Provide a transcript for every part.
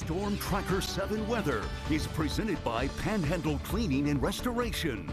Storm Tracker 7 weather is presented by Panhandle Cleaning and Restoration.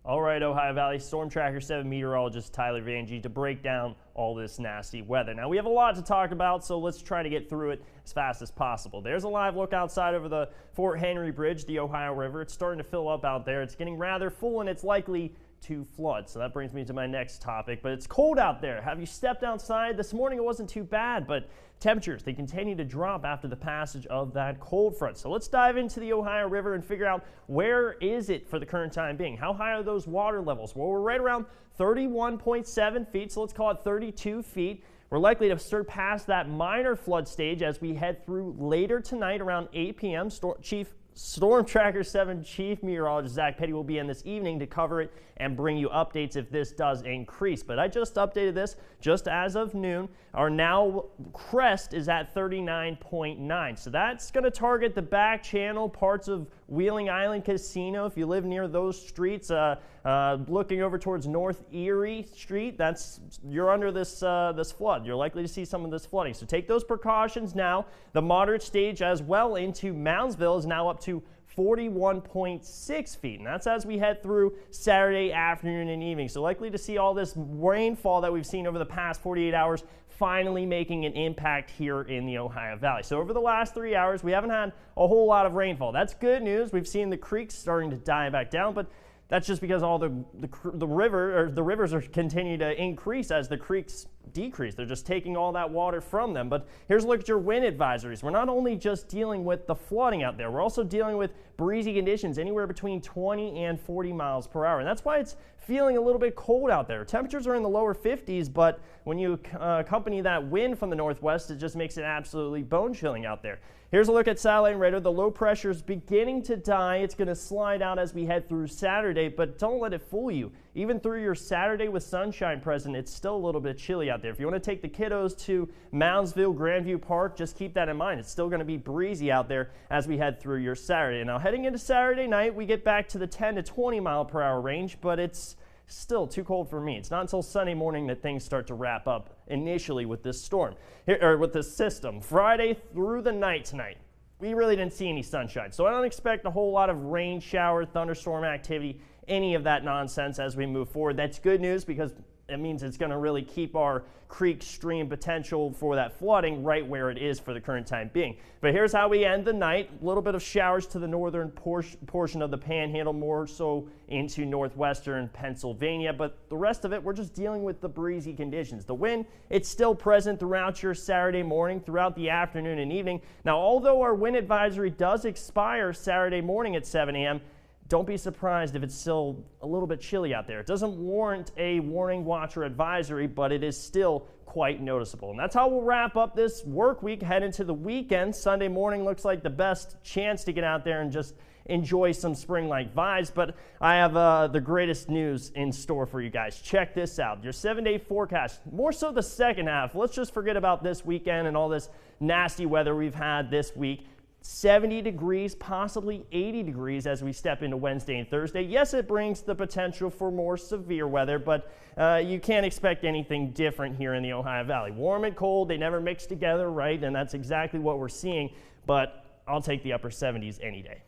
All right, Ohio Valley Storm Tracker 7 meteorologist Tyler Vangie to break down all this nasty weather. Now, we have a lot to talk about, so let's try to get through it as fast as possible. There's a live look outside over the Fort Henry Bridge, the Ohio River. It's starting to fill up out there. It's getting rather full, and it's likely to flood. So that brings me to my next topic, but it's cold out there. Have you stepped outside? This morning it wasn't too bad, but temperatures, they continue to drop after the passage of that cold front. So let's dive into the Ohio River and figure out where is it for the current time being. How high are those water levels? Well, we're right around 31.7 feet, so let's call it 32 feet. We're likely to surpass that minor flood stage as we head through later tonight around 8 p.m. Storm Tracker 7 Chief Meteorologist Zach Petty will be in this evening to cover it and bring you updates if this does increase. But I just updated this just as of noon. Our now crest is at 39.9. So that's going to target the back channel, parts of Wheeling Island Casino. If you live near those streets, looking over towards North Erie Street, you're under this flood. You're likely to see some of this flooding. So take those precautions now. The moderate stage as well into Moundsville is now up to 41.6 feet, and that's as we head through Saturday afternoon and evening. So likely to see all this rainfall that we've seen over the past 48 hours finally making an impact here in the Ohio Valley. So over the last 3 hours, we haven't had a whole lot of rainfall. That's good news. We've seen the creeks starting to die back down, but that's just because all the rivers are continue to increase as the creeks decrease. They're just taking all that water from them. But here's a look at your wind advisories. We're not only just dealing with the flooding out there, we're also dealing with breezy conditions anywhere between 20 and 40 miles per hour. And that's why it's feeling a little bit cold out there. Temperatures are in the lower 50s, but when you accompany that wind from the northwest, it just makes it absolutely bone chilling out there. Here's a look at satellite radar. The low pressure is beginning to die. It's going to slide out as we head through Saturday, but don't let it fool you. Even through your Saturday with sunshine present, it's still a little bit chilly out there. If you want to take the kiddos to Moundsville, Grandview Park, just keep that in mind. It's still going to be breezy out there as we head through your Saturday. Now, heading into Saturday night, we get back to the 10 to 20 mile per hour range, but it's still too cold for me. It's not until Sunday morning that things start to wrap up initially with this storm, or with this system. Friday through the night tonight, we really didn't see any sunshine. So I don't expect a whole lot of rain, shower, thunderstorm activity, any of that nonsense as we move forward. That's good news because it means it's going to really keep our creek stream potential for that flooding right where it is for the current time being. But here's how we end the night. A little bit of showers to the northern portion of the panhandle, more so into northwestern Pennsylvania. But the rest of it, we're just dealing with the breezy conditions. The wind, it's still present throughout your Saturday morning, throughout the afternoon and evening. Now, although our wind advisory does expire Saturday morning at 7 a.m., don't be surprised if it's still a little bit chilly out there. It doesn't warrant a warning, watch, or advisory, but it is still quite noticeable. And that's how we'll wrap up this work week, head into the weekend. Sunday morning looks like the best chance to get out there and just enjoy some spring-like vibes, but I have the greatest news in store for you guys. Check this out. Your 7-day forecast, more so the second half. Let's just forget about this weekend and all this nasty weather we've had this week. 70 degrees, possibly 80 degrees as we step into Wednesday and Thursday. Yes, it brings the potential for more severe weather, but you can't expect anything different here in the Ohio Valley. Warm and cold, they never mix together, right? And that's exactly what we're seeing, but I'll take the upper 70s any day.